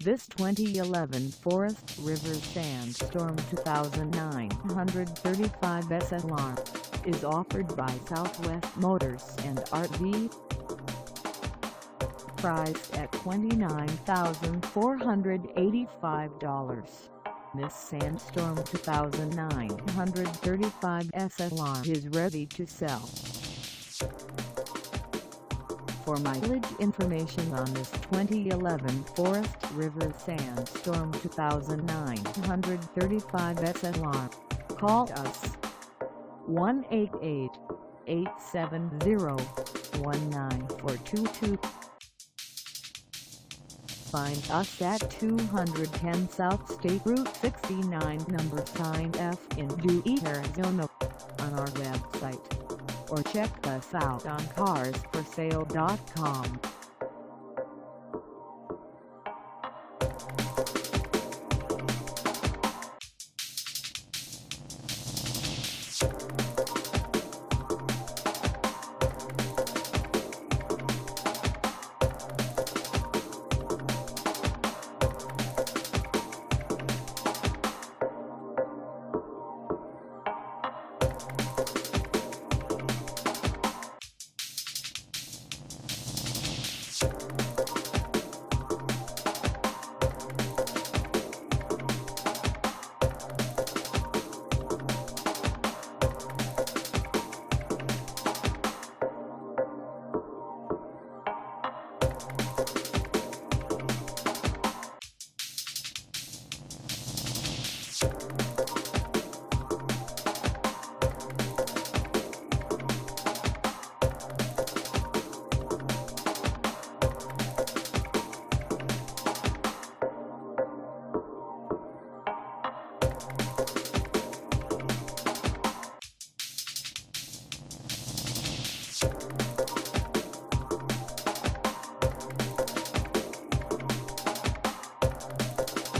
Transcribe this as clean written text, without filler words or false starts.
This 2011 Forest River Sandstorm 2935 SLR is offered by Southwest Motors and RV. Priced at $29,485, this Sandstorm 2935 SLR is ready to sell. For mileage information on this 2011 Forest River Sandstorm 2935 SLR, call us 1-888-870-19422. Find us at 210 South State Route 69 number sign F in Dewey, Arizona, on our website, or check us out on carsforsale.com.